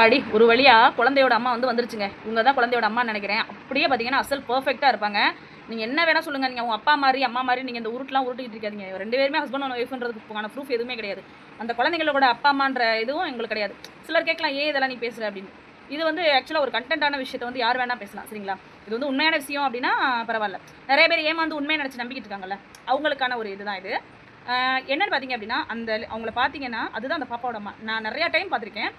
அடி ஒரு வழியாக குழந்தையோட அம்மா வந்துருச்சுங்க. இவங்க தான் குழந்தையோட அம்மான்னு நினைக்கிறேன். அப்படியே பார்த்தீங்கன்னா அசல் பெர்ஃபெக்ட்டா இருப்பாங்க. நீங்க என்ன வேணா சொல்லுங்க. நீங்க உங்க அப்பா மாரி, அம்மா மாரி நீங்க இந்த உருட்டுலாம் உருட்டிட்டு இருக்காதீங்க. 2 பேருமே ஹஸ்பண்ட் அண்ட் ஒய்ஃப்ன்றதுக்கான ப்ரூஃப் எதுவுமே கிடையாது. அந்த குழந்தைங்களோட அப்பா அம்மான்ற இதுவும் எங்களுக்கு கிடையாது. சிலர் கேட்கலாம், ஏன் இதெல்லாம் நீ பேசுற அப்படின்னு. இது ஆக்சுவலா ஒரு கன்டென்ட்டான விஷயத்த யார் வேணா பேசலாம். சரிங்களா? இது உண்மையான விஷயம் அப்படின்னா பரவாயில்ல. நிறைய பேர் ஏமாந்து உண்மையை நினைச்சு நம்பிக்கிட்டு இருக்காங்கல்ல. அவங்களுக்கான ஒரு இதுதான் இது. என்னன்னு பார்த்தீங்க அப்படின்னா, அவங்கள பார்த்தீங்கன்னா அதுதான் அந்த பாப்பாவோட அம்மா. நான் நிறைய டைம் பார்த்துருக்கேன்.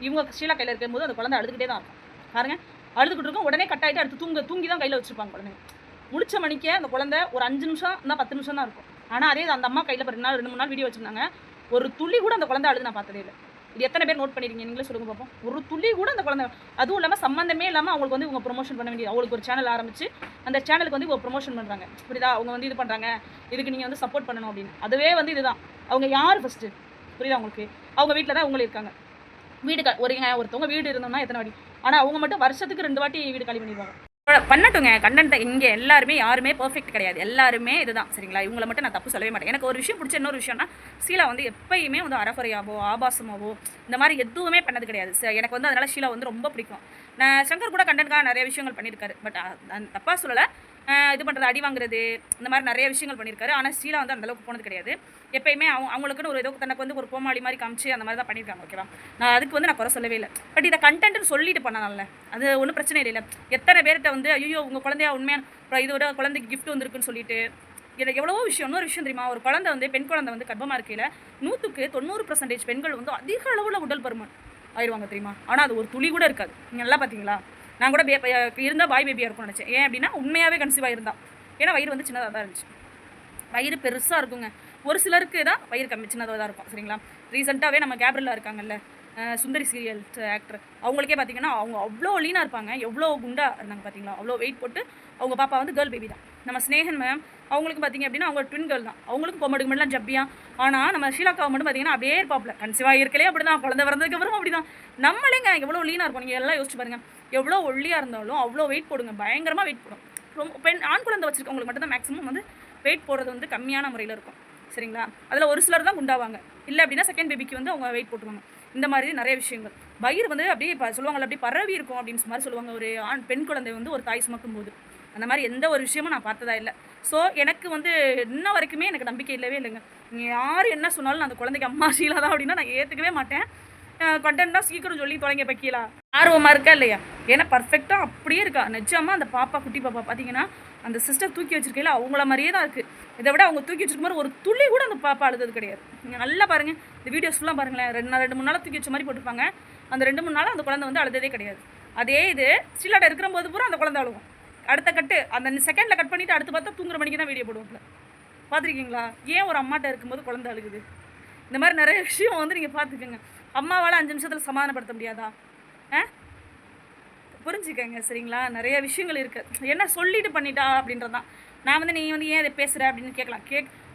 இவங்க ஷீலா கையில் இருக்கும்போது அந்த குழந்தை அழுதுகிட்டே தான் இருக்கும். பாருங்க, அழுதுகிட்டு இருக்கும். உடனே கட் ஆகிட்டு அடுத்து தூங்கி தான் கையில் வச்சிருப்பாங்க குழந்தைங்க. முடிச்ச மணிக்கே அந்த குழந்தை ஒரு 5 நிமிஷம் தான் 10 நிமிஷம் தான் இருக்கும். ஆனால் அதே அந்த அம்மா கையில் 2 நாள் 2-3 நாள் வீடியோ வச்சிருந்தாங்க. ஒரு துளி கூட அந்த குழந்தை அழுது நான் பார்த்ததே இல்லை. இது எத்தனை பேர் நோட் பண்ணிருக்கீங்க நீங்களே சொல்லுங்க பார்ப்போம். ஒரு துளி கூட அந்த குழந்தை, அதுவும் இல்லாமல் சம்மந்தமே இல்லாமல் அவங்களுக்கு இவங்க ப்ரொமோஷன் பண்ண வேண்டியது. அவங்களுக்கு ஒரு சேனல் ஆரம்பிச்சு அந்த சேனலுக்கு இவங்க ப்ரொமோஷன் பண்ணுறாங்க. புரியுதா? அவங்க இது பண்ணுறாங்க, இதுக்கு நீங்கள் சப்போர்ட் பண்ணணும் அப்படின்னு. அதுவே இதுதான். அவங்க யார் ஃபஸ்ட்டு? புரியுதா உங்களுக்கு? அவங்க வீட்டில் தான் அவங்களும் இருக்காங்க. வீடு ஒருத்தவங்க வீடு இருந்தோம்னா எத்தனை வாட்டி, ஆனால் அவங்க மட்டும் வருஷத்துக்கு 2 வாட்டி வீடு காலி பண்ணிடுவாங்க. பண்ணட்டுங்க. கண்டென்ட் இங்கே எல்லாருமே யாருமே பெர்ஃபெக்ட் கிடையாது. எல்லாருமே இதுதான். சரிங்களா? இவங்களை மட்டும் நான் தப்பு சொல்லவே மாட்டேன். எனக்கு ஒரு விஷயம் பிடிச்ச இன்னொரு விஷயம்னா, ஷீலா எப்பயுமே அறகுறையாவோ ஆபாசமாவோ இந்த மாதிரி எதுவுமே பண்ணது கிடையாது. எனக்கு அதனால ஷீலா ரொம்ப பிடிக்கும். நான் சங்கர் கூட கண்டென்ட்காக நிறைய விஷயங்கள் பண்ணியிருக்காரு. பட் தப்பாக சொல்லலை. இது பண்ணுறது, அடி வாங்குறது, இந்த மாதிரி நிறைய விஷயங்கள் பண்ணியிருக்காரு. ஆனால் ஷீலா அந்தளவுக்கு போனது கிடையாது. எப்பயுமே அவங்களுக்குன்னு ஒரு தனக்கு ஒரு கோமாளி மாதிரி காமிச்சு அந்த மாதிரி தான் பண்ணியிருக்காங்க. ஓகேவா? நான் அதுக்கு நான் குறை சொல்லவே இல்லை. பட் இதை கண்டென்ட்னு சொல்லிட்டு பண்ணனால அது ஒன்றும் பிரச்சனை இல்லை. எத்தனை பேர்கிட்ட ஐயோ உங்கள் குழந்தையா உண்மையான இதோட குழந்தைக்கு கிஃப்ட் வந்திருக்குன்னு சொல்லிட்டு எனக்கு எவ்வளவோ விஷயம். இன்னொரு விஷயம் தெரியுமா? ஒரு குழந்தை பெண் குழந்தை கர்ப்பமாக இருக்கையில் 100க்கு 90% பெண்கள் அதிக அளவில் உடல் பருமன் ஆயிடுவாங்க தெரியுமா? ஆனால் அது ஒரு துளி கூட இருக்காது. நீங்கள் நல்லா பார்த்தீங்களா? நான் கூட இருந்தால் பாய் பேபியாக இருக்கும்னு நினச்சேன். ஏன் அப்படின்னா உண்மையாகவே கன்சீவாக இருந்தால். ஏன்னா வயிறு சின்னதாக தான் இருந்துச்சு. வயிறு பெருசாக இருக்குங்க. ஒரு சிலருக்கு தான் வயிறு சின்னதாக தான் இருக்கும். சரிங்களா? ரீசெண்டாகவே நம்ம கேப்ரில்லா இருக்காங்கல்ல, சுந்தரி சீரியல் ஆக்டர், அவங்களுக்கே பார்த்தீங்கன்னா அவங்க அவ்வளோ லீனாக இருப்பாங்க. எவ்வளோ குண்டாக இருந்தாங்க பார்த்தீங்களா? அவ்வளோ வெயிட் போட்டு. அவங்க பாப்பா கேர்ள் பேபி தான். நம்ம ஸ்னேகன் மேம் அவங்களுக்கு பார்த்தீங்க அப்படின்னா அவங்க ட்வின் கேர்ள் தான். அவங்களுக்கும் பொம்மடுக்கு மட்டும் ஜப்பியா. ஆனால் நம்ம ஷீலாக்காவை மட்டும் பார்த்தீங்கன்னா அப்படியே இருப்பாப்ல. கன்சீவாக இருக்கலே அப்படி தான். குழந்தை பிறந்ததுக்கப்புறம் அப்படி தான். நம்மளேங்க எவ்வளோ லீனாக இருக்கும். நீங்கள் எல்லாம் யோசிச்சு பாருங்கள். எவ்வளோ ஒல்லியாக இருந்தாலும் அவ்வளோ வெயிட் போடுங்க. பயங்கரமாக வெயிட் போடும். ரொம்ப ஆண் குழந்தை வச்சுருக்கவங்களுக்கு மட்டும் தான் மேக்ஸிமம் வெயிட் போடுறது கம்மியான முறையில் இருக்கும். சரிங்களா? அதில் ஒரு சிலர் தான் குண்டாவாங்க. இல்லை அப்படின்னா செகண்ட் பேபிக்கு அவங்க வெயிட் போட்டுருவாங்க. இந்த மாதிரி நிறைய விஷயங்கள். வயிறு அப்படியே சொல்லுவாங்கள்ல, அப்படியே பரவி இருக்கும் அப்படின்னு மாதிரி சொல்லுவாங்க. ஒரு பெண் குழந்தை ஒரு தாய் சுமக்கும் போது அந்த மாதிரி எந்த ஒரு விஷயமும் நான் பார்த்ததா இல்லை. ஸோ எனக்கு இன்ன வரைக்குமே எனக்கு நம்பிக்கை இல்லவே இல்லைங்க. நீங்கள் யார் என்ன சொன்னாலும் நான் அந்த குழந்தைக்கு அம்மா ஷீலா தான் அப்படின்னா நான் ஏற்றுக்கவே மாட்டேன். கண்டென்ட்னா சீக்கிரம் சொல்லி தொலைங்க பக்கீலா. ஆர்வமாக இருக்கா இல்லையா? ஏன்னா பர்ஃபெக்டாக அப்படியே இருக்கா. நிஜமாக அந்த பாப்பா, குட்டி பாப்பா பார்த்தீங்கன்னா அந்த சிஸ்டர் தூக்கி வச்சிருக்கையில அவங்கள மாதிரியே தான் இருக்குது. இதை விட அவங்க தூக்கி வச்சிருக்கும் போது ஒரு துளி கூட அந்த பாப்பா அழுது கிடையாது. நீங்கள் நல்லா பாருங்கள், இந்த வீடியோஸ் ஃபுல்லாக பாருங்களேன். 2-3 நாளாக தூக்கி வச்ச மாதிரி போட்டிருப்பாங்க. அந்த 2-3 நாளாக அந்த குழந்தை அழுததே கிடையாது. அதே இது ஷீலாட்ட இருக்கிற போது பூரா அந்த குழந்தை அழுகும். அடுத்த கட்டு அந்த செகண்டில் கட் பண்ணிவிட்டு அடுத்து பார்த்தா தூங்குற மணிக்கு தான் வீடியோ போடுவோம்ல. பார்த்துருக்கீங்களா? ஏன் ஒரு அம்மாட்ட இருக்கும்போது குழந்தை அழுகுது? இந்த மாதிரி நிறைய விஷயம் நீங்கள் பார்த்துக்கோங்க. அம்மாவால் 5 நிமிஷத்தில் சமாதானப்படுத்த முடியாதா? புரிஞ்சுக்கங்க. சரிங்களா? நிறைய விஷயங்கள் இருக்குது. என்ன சொல்லிட்டு பண்ணிட்டா அப்படின்றது தான். நான் நீ ஏன் அதை பேசுகிற அப்படின்னு கேட்கலாம்.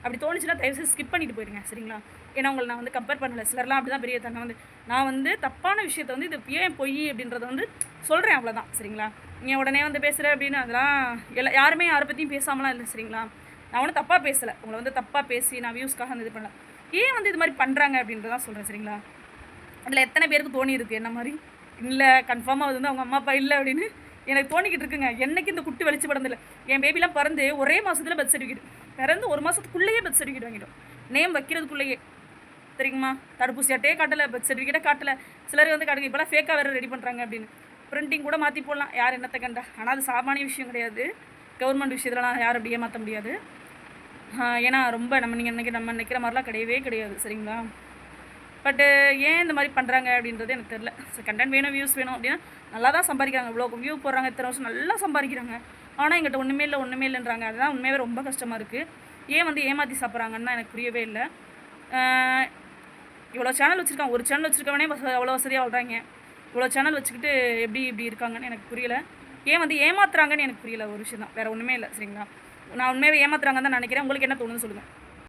அப்படி தோணுச்சுன்னா தயவுசெய்து ஸ்கிப் பண்ணிட்டு போயிடுங்க. சரிங்களா? ஏன்னா உங்களை நான் கம்பேர் பண்ணலை. சிலர்லாம் அப்படி தான் பெரிய தன்னை நான் தப்பான விஷயத்தை இது ஏன் பொய் அப்படின்றத சொல்கிறேன், அவ்வளோதான். சரிங்களா? நீங்கள் உடனே பேசுகிற அப்படின்னு அதெல்லாம் யாருமே யாரை பற்றியும் பேசாமலாம் இல்லை. சரிங்களா? நான் ஒன்றும் தப்பாக பேசலை. உங்களை தப்பாக பேசி நான் வியூஸ்க்காக இது பண்ணல. ஏன் இது மாதிரி பண்ணுறாங்க அப்படின்றதான் சொல்கிறேன். சரிங்களா? அதில் எத்தனை பேருக்கு தோணி இருக்குது என்ன மாதிரி? இல்லை கன்ஃபார்மாக அவங்க அம்மா அப்பா இல்லை அப்படின்னு எனக்கு தோணிக்கிட்டு இருக்குங்க. என்றைக்கு இந்த குட்டி வெளிச்சு படந்தில்லை. என் பேபிலாம் பிறந்து ஒரே மாதத்தில் பர்த் சர்டிஃபிகேட், பிறந்து 1 மாதத்துக்குள்ளேயே பர்த் சர்டிஃபிகேட் வாங்கிடும். நேம் வைக்கிறதுக்குள்ளேயே. சரிங்கம்மா? தடுப்பூசி அட்டையே காட்டலை, பர்த் சர்டிஃபிகேட்டே காட்டலை. சிலர் காட்டுங்க. இப்போலாம் ஃபேக்காக வேறு ரெடி பண்ணுறாங்க அப்படின்னு. பிரிண்டிங் கூட மாற்றி போடலாம், யார் என்னத்தை கண்டா. ஆனால் அது சாமானிய விஷயம் கிடையாது. கவர்மெண்ட் விஷயத்துலலாம் யாரும் அப்படியே மாற்ற முடியாது. ஏன்னா ரொம்ப நம்ம நினைக்கிற மாதிரிலாம் கிடையவே கிடையாது. சரிங்களா? பட்டு ஏன் இந்த மாதிரி பண்ணுறாங்க அப்படின்றது எனக்கு தெரில. கண்டென்ட் வேணும், வியூஸ் வேணும் அப்படின்னா நல்லா தான் சம்பாதிக்கிறாங்க. இவ்வளோ வியூ போடுறாங்க, இத்தனை வருஷம் நல்லா சம்பாதிக்கிறாங்க. ஆனால் எங்கிட்ட ஒன்றுமே இல்லைன்றாங்க. அதுதான் உண்மையாகவே ரொம்ப கஷ்டமாக இருக்குது. ஏன் ஏமாற்றி சாப்பிட்றாங்கன்னு எனக்கு புரியவே இல்லை. இவ்வளோ சேனல் வச்சுருக்காங்க. ஒரு சேனல் வச்சுருக்கவனே அவ்வளோ வசதியாக வாழ்கிறாங்க. இவ்வளோ சேனல் வச்சுக்கிட்டு இப்படி இருக்காங்கன்னு எனக்கு புரியலை. ஏன் ஏமாத்துறாங்கன்னு எனக்கு புரியல. ஒரு விஷயம் தான், வேறு ஒன்றுமே இல்லை. சரிங்களா? நான் உண்மையாகவே ஏமாத்துறாங்கன்னு தான் நினைக்கிறேன். உங்களுக்கு என்ன தோணுன்னு சொல்லுங்கள்.